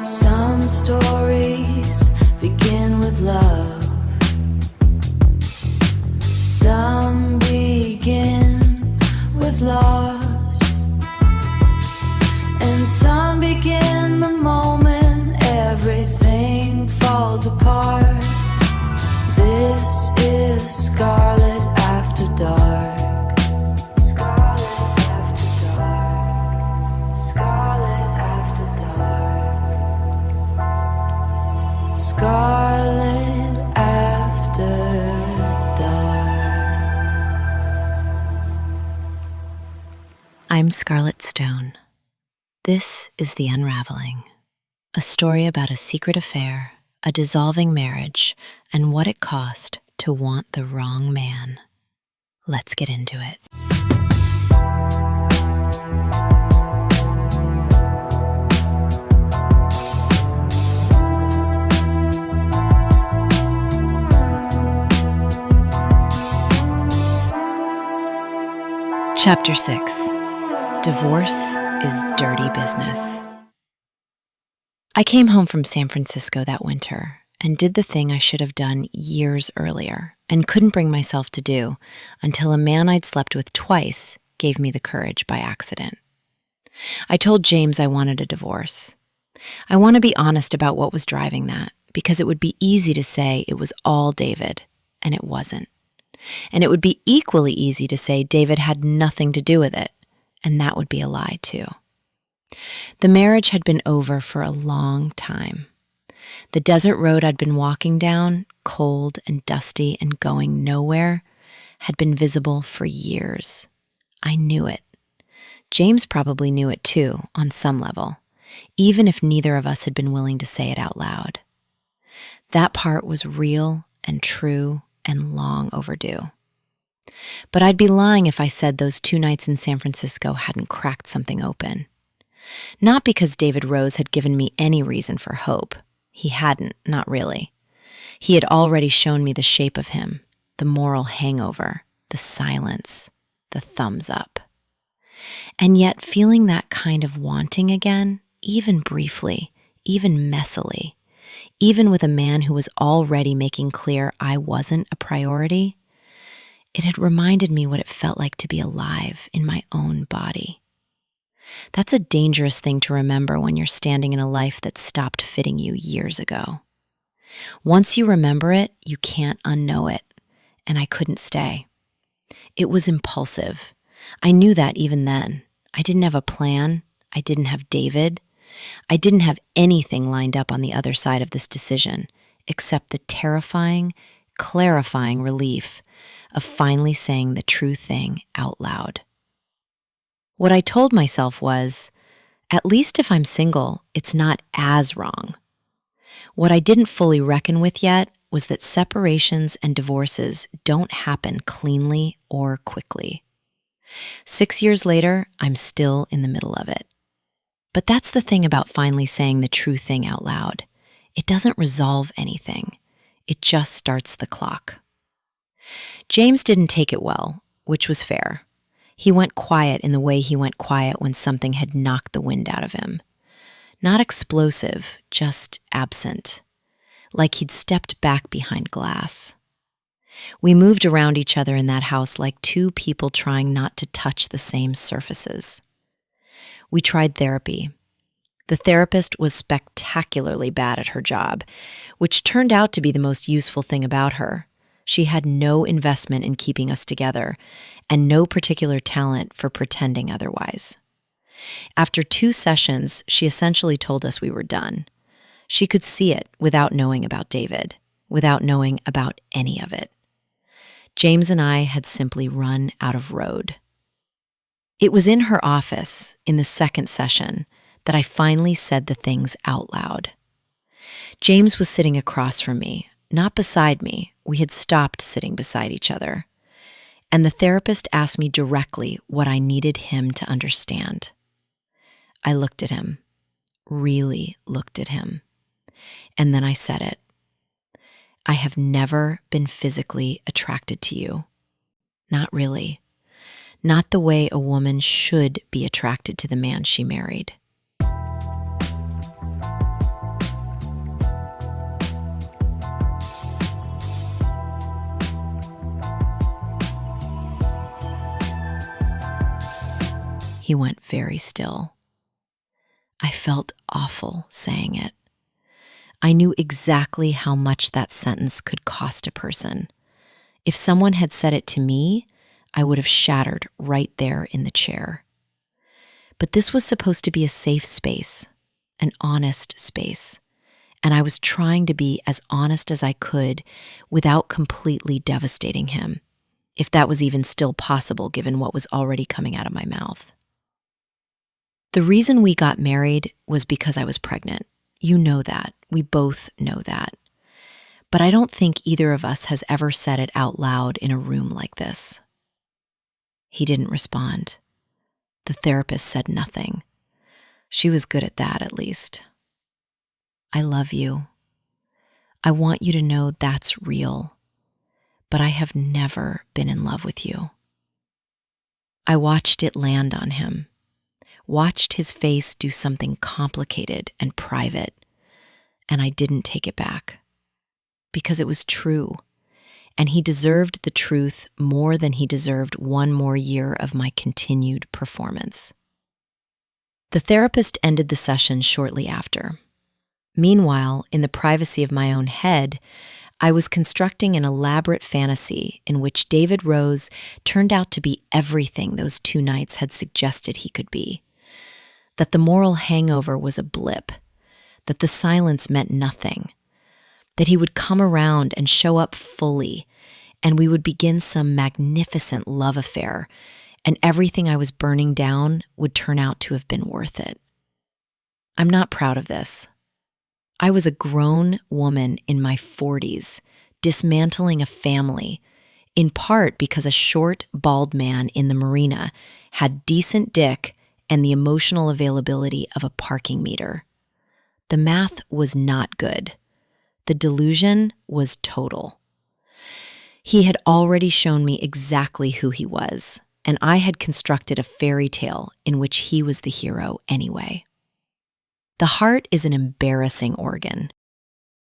Some stories begin with love. Some begin with loss. And some begin the moment everything falls apart. This is Scarlett After Dark. Scarlett After Dark. I'm Scarlett Stone. This is The Unraveling, a story about a secret affair, a dissolving marriage, and what it cost to want the wrong man. Let's get into it. Chapter 6. Divorce is dirty business. I came home from San Francisco that winter and did the thing I should have done years earlier and couldn't bring myself to do until a man I'd slept with twice gave me the courage by accident. I told James I wanted a divorce. I want to be honest about what was driving that, because it would be easy to say it was all David, and it wasn't. And it would be equally easy to say David had nothing to do with it, and that would be a lie too. The marriage had been over for a long time. The desert road I'd been walking down, cold and dusty and going nowhere, had been visible for years. I knew it. James probably knew it too, on some level, even if neither of us had been willing to say it out loud. That part was real and true and long overdue. But I'd be lying if I said those 2 nights in San Francisco hadn't cracked something open. Not because David Rose had given me any reason for hope. He hadn't, not really. He had already shown me the shape of him, the moral hangover, the silence, the thumbs up. And yet feeling that kind of wanting again, even briefly, even messily, even with a man who was already making clear I wasn't a priority, it had reminded me what it felt like to be alive in my own body. That's a dangerous thing to remember when you're standing in a life that stopped fitting you years ago. Once you remember it, you can't unknow it, and I couldn't stay. It was impulsive. I knew that even then. I didn't have a plan. I didn't have David. I didn't have anything lined up on the other side of this decision, except the terrifying, clarifying relief of finally saying the true thing out loud. What I told myself was, at least if I'm single, it's not as wrong. What I didn't fully reckon with yet was that separations and divorces don't happen cleanly or quickly. 6 years later, I'm still in the middle of it. But that's the thing about finally saying the true thing out loud. It doesn't resolve anything. It just starts the clock. James didn't take it well, which was fair. He went quiet in the way he went quiet when something had knocked the wind out of him. Not explosive, just absent. Like he'd stepped back behind glass. We moved around each other in that house like 2 people trying not to touch the same surfaces. We tried therapy. The therapist was spectacularly bad at her job, which turned out to be the most useful thing about her. She had no investment in keeping us together, and no particular talent for pretending otherwise. After 2 sessions, she essentially told us we were done. She could see it without knowing about David, without knowing about any of it. James and I had simply run out of road. It was in her office, in the 2nd session, that I finally said the things out loud. James was sitting across from me, not beside me. We had stopped sitting beside each other. And the therapist asked me directly what I needed him to understand. I looked at him, really looked at him, and then I said it. I have never been physically attracted to you. Not really. Not the way a woman should be attracted to the man she married. He went very still. I felt awful saying it. I knew exactly how much that sentence could cost a person. If someone had said it to me, I would have shattered right there in the chair. But this was supposed to be a safe space, an honest space, and I was trying to be as honest as I could without completely devastating him, if that was even still possible given what was already coming out of my mouth. The reason we got married was because I was pregnant. You know that. We both know that. But I don't think either of us has ever said it out loud in a room like this. He didn't respond. The therapist said nothing. She was good at that, at least. I love you. I want you to know that's real, but I have never been in love with you. I watched it land on him, watched his face do something complicated and private, and I didn't take it back, because it was true, and he deserved the truth more than he deserved one more year of my continued performance. The therapist ended the session shortly after. Meanwhile, in the privacy of my own head, I was constructing an elaborate fantasy in which David Rose turned out to be everything those 2 nights had suggested he could be. That the moral hangover was a blip, that the silence meant nothing, that he would come around and show up fully, and we would begin some magnificent love affair, and everything I was burning down would turn out to have been worth it. I'm not proud of this. I was a grown woman in my 40s, dismantling a family, in part because a short, bald man in the marina had decent dick and the emotional availability of a parking meter. The math was not good. The delusion was total. He had already shown me exactly who he was, and I had constructed a fairy tale in which he was the hero anyway. The heart is an embarrassing organ.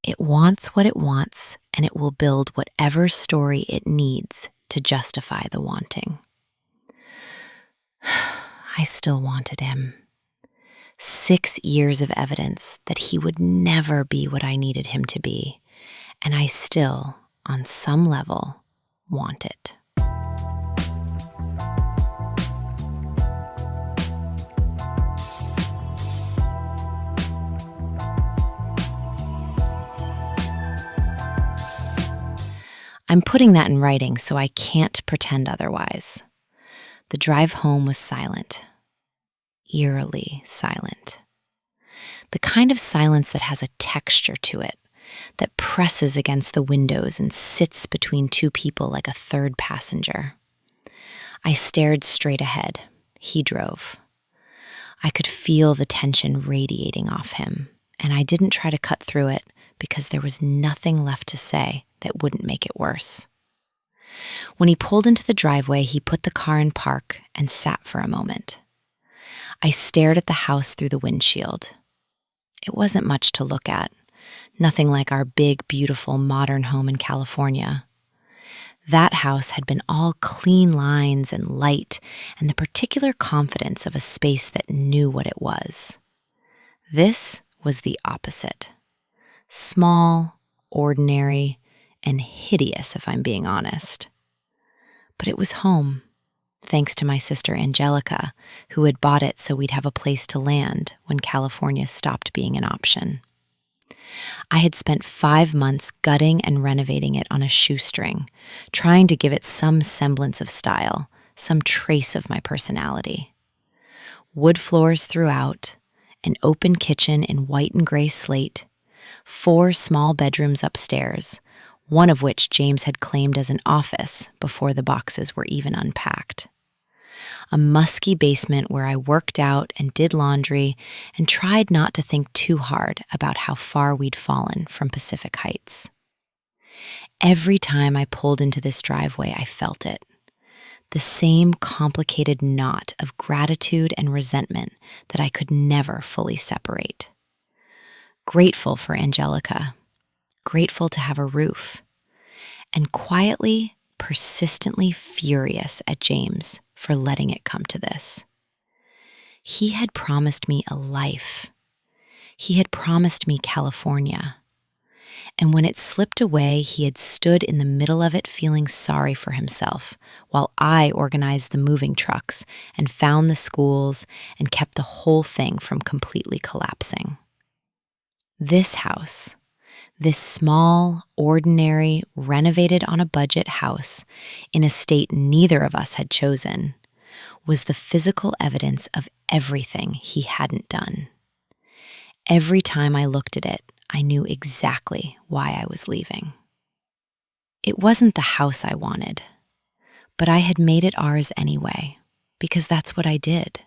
It wants what it wants, and it will build whatever story it needs to justify the wanting. I still wanted him. 6 years of evidence that he would never be what I needed him to be, and I still, on some level, want it. I'm putting that in writing, so I can't pretend otherwise. The drive home was silent, eerily silent. The kind of silence that has a texture to it, that presses against the windows and sits between 2 people like a third passenger. I stared straight ahead. He drove. I could feel the tension radiating off him, and I didn't try to cut through it because there was nothing left to say that wouldn't make it worse. When he pulled into the driveway, he put the car in park and sat for a moment. I stared at the house through the windshield. It wasn't much to look at, nothing like our big, beautiful, modern home in California. That house had been all clean lines and light and the particular confidence of a space that knew what it was. This was the opposite. Small, ordinary, and hideous, if I'm being honest. But it was home, thanks to my sister Angelica, who had bought it so we'd have a place to land when California stopped being an option. I had spent 5 months gutting and renovating it on a shoestring, trying to give it some semblance of style, some trace of my personality. Wood floors throughout, an open kitchen in white and gray slate, 4 small bedrooms upstairs, one of which James had claimed as an office before the boxes were even unpacked. A musky basement where I worked out and did laundry and tried not to think too hard about how far we'd fallen from Pacific Heights. Every time I pulled into this driveway, I felt it. The same complicated knot of gratitude and resentment that I could never fully separate. Grateful for Angelica, grateful to have a roof, and quietly, persistently furious at James for letting it come to this. He had promised me a life. He had promised me California. And when it slipped away, he had stood in the middle of it feeling sorry for himself, while I organized the moving trucks and found the schools and kept the whole thing from completely collapsing. This house, this small, ordinary, renovated on a budget house in a state neither of us had chosen, was the physical evidence of everything he hadn't done. Every time I looked at it, I knew exactly why I was leaving. It wasn't the house I wanted, but I had made it ours anyway, because that's what I did.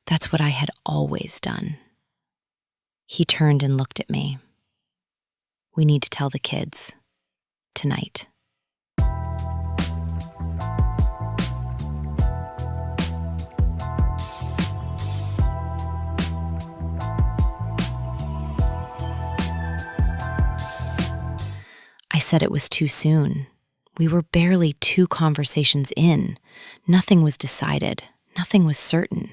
That's what I had always done. He turned and looked at me. We need to tell the kids. Tonight. I said it was too soon. We were barely 2 conversations in. Nothing was decided. Nothing was certain.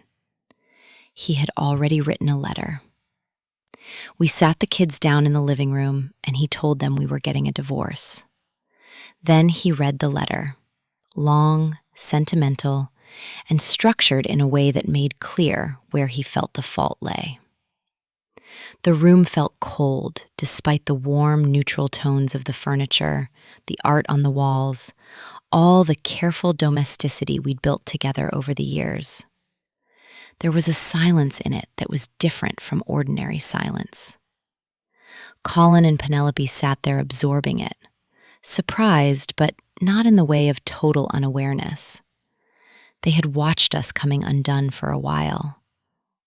He had already written a letter. We sat the kids down in the living room, and he told them we were getting a divorce. Then he read the letter, long, sentimental, and structured in a way that made clear where he felt the fault lay. The room felt cold, despite the warm, neutral tones of the furniture, the art on the walls, all the careful domesticity we'd built together over the years. There was a silence in it that was different from ordinary silence. Colin and Penelope sat there absorbing it, surprised, but not in the way of total unawareness. They had watched us coming undone for a while.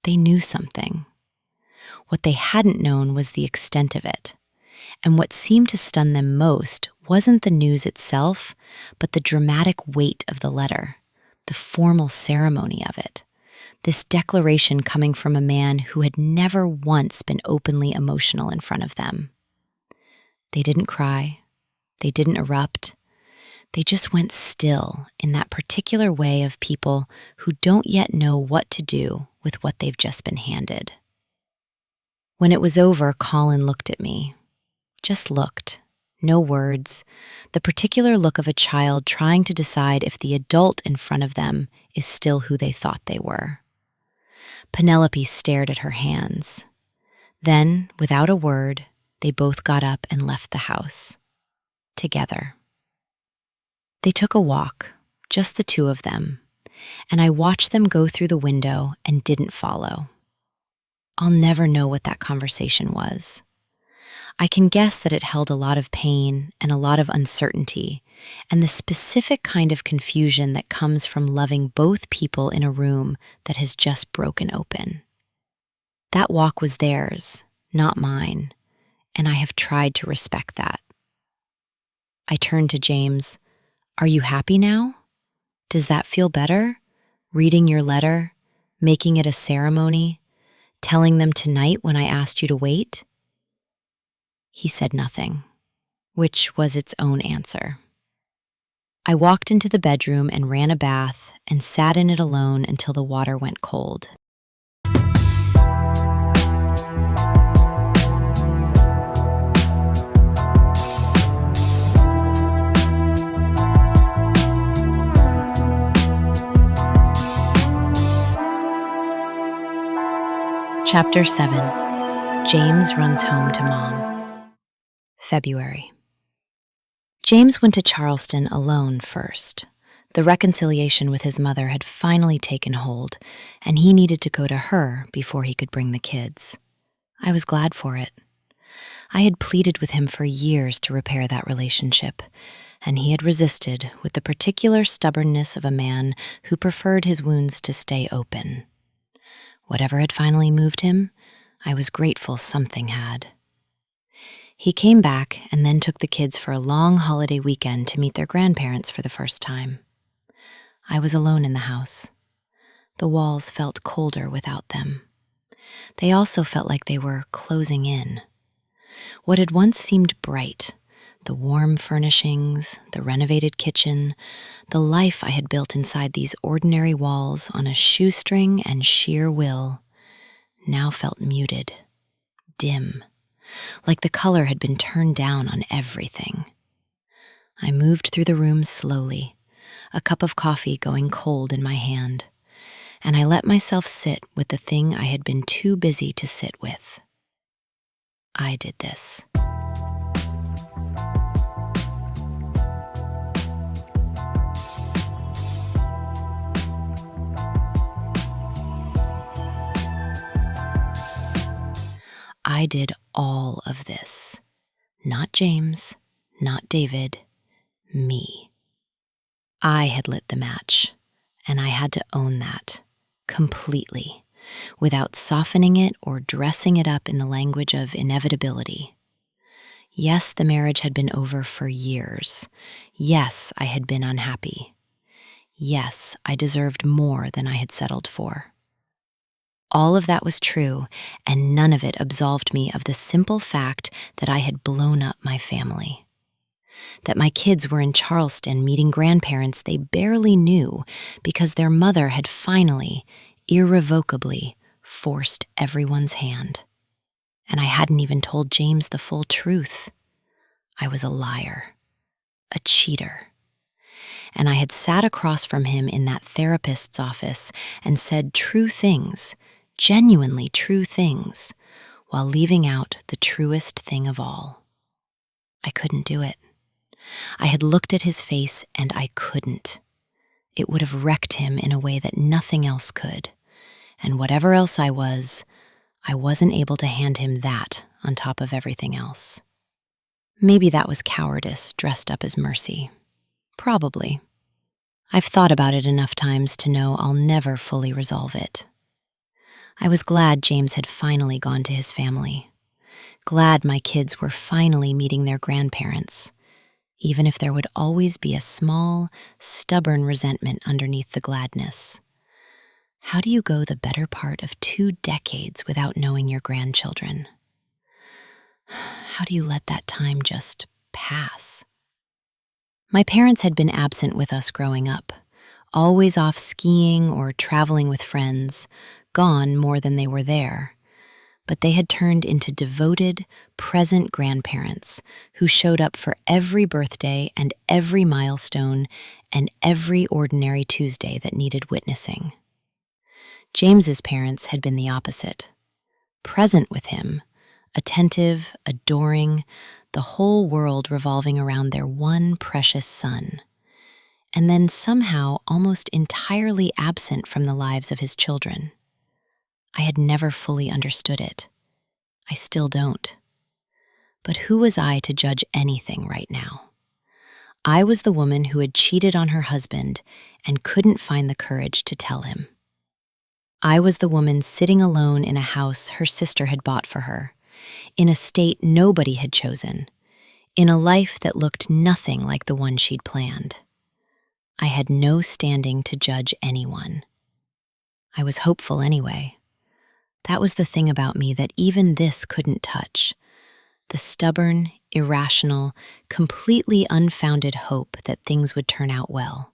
They knew something. What they hadn't known was the extent of it, and what seemed to stun them most wasn't the news itself, but the dramatic weight of the letter, the formal ceremony of it, this declaration coming from a man who had never once been openly emotional in front of them. They didn't cry. They didn't erupt. They just went still in that particular way of people who don't yet know what to do with what they've just been handed. When it was over, Colin looked at me. Just looked. No words. The particular look of a child trying to decide if the adult in front of them is still who they thought they were. Penelope stared at her hands. Then, without a word, they both got up and left the house. Together. They took a walk, just the 2 of them, and I watched them go through the window and didn't follow. I'll never know what that conversation was. I can guess that it held a lot of pain and a lot of uncertainty, and the specific kind of confusion that comes from loving both people in a room that has just broken open. That walk was theirs, not mine, and I have tried to respect that. I turned to James. Are you happy now? Does that feel better? Reading your letter, making it a ceremony, telling them tonight when I asked you to wait? He said nothing, which was its own answer. I walked into the bedroom and ran a bath and sat in it alone until the water went cold. Chapter 7. James runs home to Mom. February. James went to Charleston alone first. The reconciliation with his mother had finally taken hold, and he needed to go to her before he could bring the kids. I was glad for it. I had pleaded with him for years to repair that relationship, and he had resisted with the particular stubbornness of a man who preferred his wounds to stay open. Whatever had finally moved him, I was grateful something had. He came back and then took the kids for a long holiday weekend to meet their grandparents for the first time. I was alone in the house. The walls felt colder without them. They also felt like they were closing in. What had once seemed bright, The warm furnishings, the renovated kitchen, the life I had built inside these ordinary walls on a shoestring and sheer will, now felt muted, dim, like the color had been turned down on everything. I moved through the room slowly, a cup of coffee going cold in my hand, and I let myself sit with the thing I had been too busy to sit with. I did this. I did all of this. Not James, not David, me. I had lit the match, and I had to own that, completely, without softening it or dressing it up in the language of inevitability. Yes, the marriage had been over for years. Yes, I had been unhappy. Yes, I deserved more than I had settled for. All of that was true, and none of it absolved me of the simple fact that I had blown up my family. That my kids were in Charleston meeting grandparents they barely knew because their mother had finally, irrevocably, forced everyone's hand. And I hadn't even told James the full truth. I was a liar, a cheater. And I had sat across from him in that therapist's office and said true things, genuinely true things, while leaving out the truest thing of all. I couldn't do it. I had looked at his face and I couldn't. It would have wrecked him in a way that nothing else could. And whatever else I wasn't able to hand him that on top of everything else. Maybe that was cowardice dressed up as mercy. Probably. I've thought about it enough times to know I'll never fully resolve it. I was glad James had finally gone to his family. Glad my kids were finally meeting their grandparents, even if there would always be a small, stubborn resentment underneath the gladness. How do you go the better part of 2 decades without knowing your grandchildren? How do you let that time just pass? My parents had been absent with us growing up, always off skiing or traveling with friends, gone more than they were there. But they had turned into devoted, present grandparents who showed up for every birthday and every milestone and every ordinary Tuesday that needed witnessing. James's parents had been the opposite. Present with him, attentive, adoring, the whole world revolving around their one precious son, and then somehow almost entirely absent from the lives of his children. I had never fully understood it. I still don't. But who was I to judge anything right now? I was the woman who had cheated on her husband and couldn't find the courage to tell him. I was the woman sitting alone in a house her sister had bought for her, in a state nobody had chosen, in a life that looked nothing like the one she'd planned. I had no standing to judge anyone. I was hopeful anyway. That was the thing about me that even this couldn't touch. The stubborn, irrational, completely unfounded hope that things would turn out well,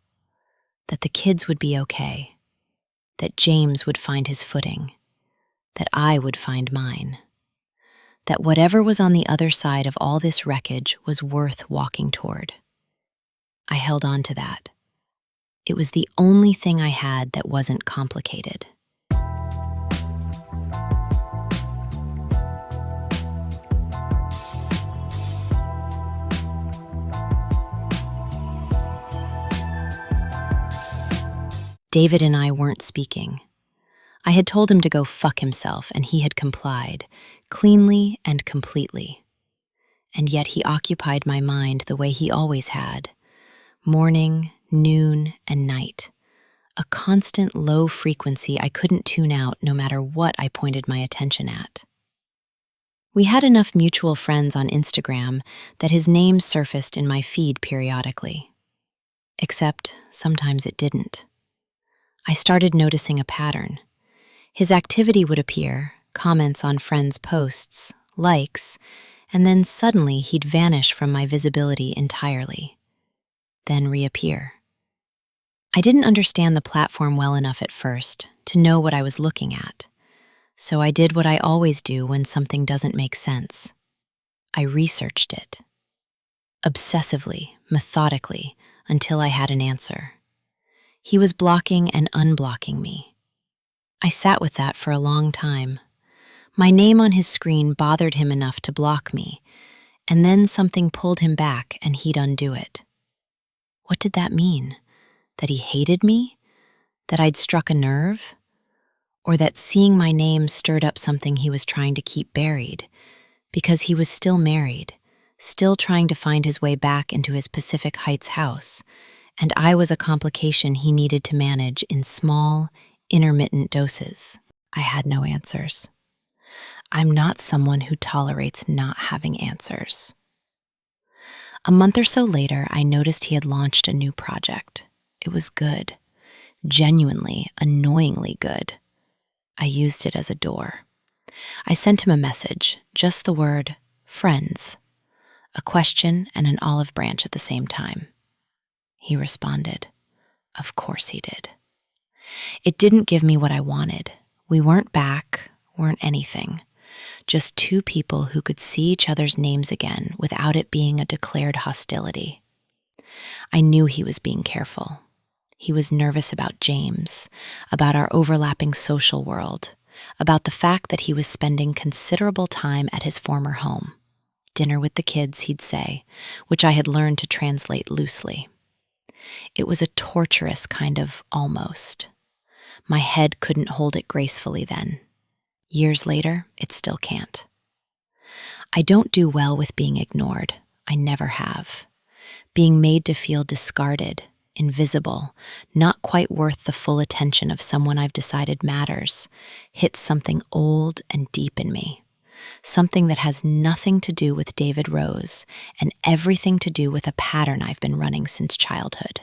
that the kids would be okay, that James would find his footing, that I would find mine, that whatever was on the other side of all this wreckage was worth walking toward. I held on to that. It was the only thing I had that wasn't complicated. David and I weren't speaking. I had told him to go fuck himself, and he had complied, cleanly and completely. And yet he occupied my mind the way he always had, morning, noon, and night, a constant low frequency I couldn't tune out no matter what I pointed my attention at. We had enough mutual friends on Instagram that his name surfaced in my feed periodically. Except sometimes it didn't. I started noticing a pattern. His activity would appear, comments on friends' posts, likes, and then suddenly he'd vanish from my visibility entirely, then reappear. I didn't understand the platform well enough at first to know what I was looking at, so I did what I always do when something doesn't make sense. I researched it, obsessively, methodically, until I had an answer. He was blocking and unblocking me. I sat with that for a long time. My name on his screen bothered him enough to block me, and then something pulled him back and he'd undo it. What did that mean? That he hated me? That I'd struck a nerve? Or that seeing my name stirred up something he was trying to keep buried? Because he was still married, still trying to find his way back into his Pacific Heights house, and I was a complication he needed to manage in small, intermittent doses. I had no answers. I'm not someone who tolerates not having answers. A month or so later, I noticed he had launched a new project. It was good, genuinely, annoyingly good. I used it as a door. I sent him a message, just the word, friends, a question and an olive branch at the same time. He responded. Of course he did. It didn't give me what I wanted. We weren't back, weren't anything. Just two people who could see each other's names again without it being a declared hostility. I knew he was being careful. He was nervous about James, about our overlapping social world, about the fact that he was spending considerable time at his former home. Dinner with the kids, he'd say, which I had learned to translate loosely. It was a torturous kind of almost. My head couldn't hold it gracefully then. Years later, it still can't. I don't do well with being ignored. I never have. Being made to feel discarded, invisible, not quite worth the full attention of someone I've decided matters, hits something old and deep in me. Something that has nothing to do with David Rose and everything to do with a pattern I've been running since childhood.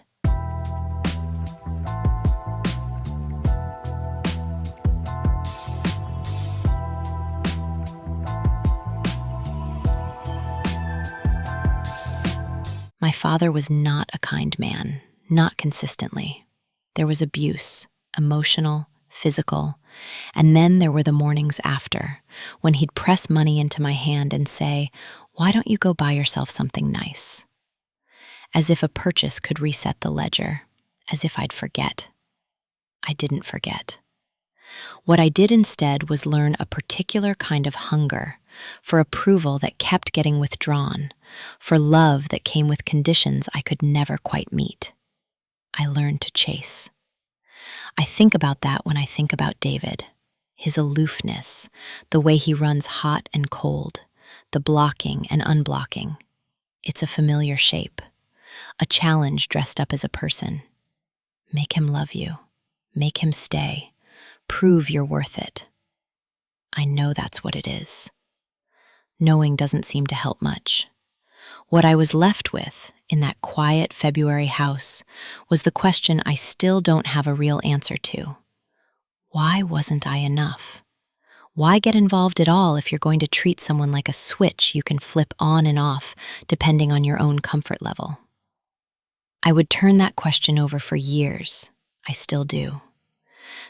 My father was not a kind man, not consistently. There was abuse, emotional, physical, and then there were the mornings after, when he'd press money into my hand and say, "Why don't you go buy yourself something nice?" As if a purchase could reset the ledger, as if I'd forget. I didn't forget. What I did instead was learn a particular kind of hunger, for approval that kept getting withdrawn, for love that came with conditions I could never quite meet. I learned to chase. I think about that when I think about David, his aloofness, the way he runs hot and cold, the blocking and unblocking. It's a familiar shape, a challenge dressed up as a person. Make him love you, make him stay, prove you're worth it. I know that's what it is. Knowing doesn't seem to help much. What I was left with in that quiet February house was the question I still don't have a real answer to. Why wasn't I enough? Why get involved at all if you're going to treat someone like a switch you can flip on and off depending on your own comfort level? I would turn that question over for years. I still do.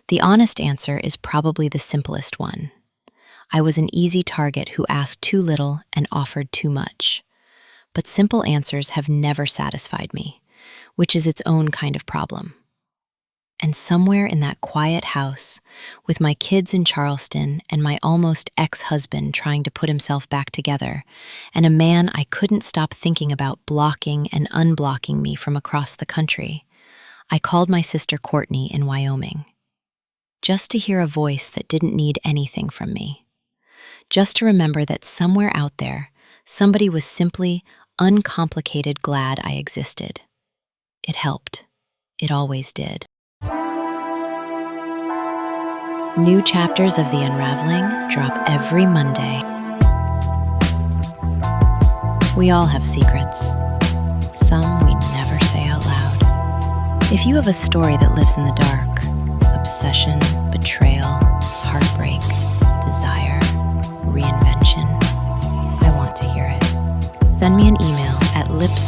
The honest answer is probably the simplest one. I was an easy target who asked too little and offered too much. But simple answers have never satisfied me, which is its own kind of problem. And somewhere in that quiet house, with my kids in Charleston and my almost ex-husband trying to put himself back together, and a man I couldn't stop thinking about blocking and unblocking me from across the country, I called my sister Courtney in Wyoming. Just to hear a voice that didn't need anything from me. Just to remember that somewhere out there, somebody was simply, uncomplicated glad I existed. It helped. It always did. New chapters of The Unraveling drop every Monday. We all have secrets. Some we never say out loud. If you have a story that lives in the dark, obsession, betrayal, heartbreak, desire, reinvention, I want to hear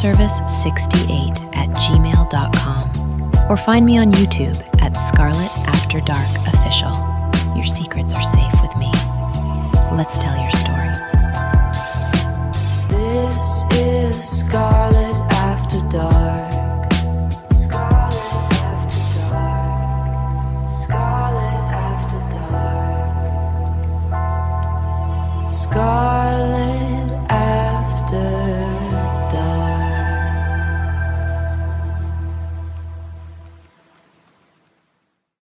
roomservice68@gmail.com or find me on YouTube at Scarlett After Dark Official. Your secrets are safe with me. Let's tell your story. This is Scarlett After Dark. Scarlett After Dark. Scarlett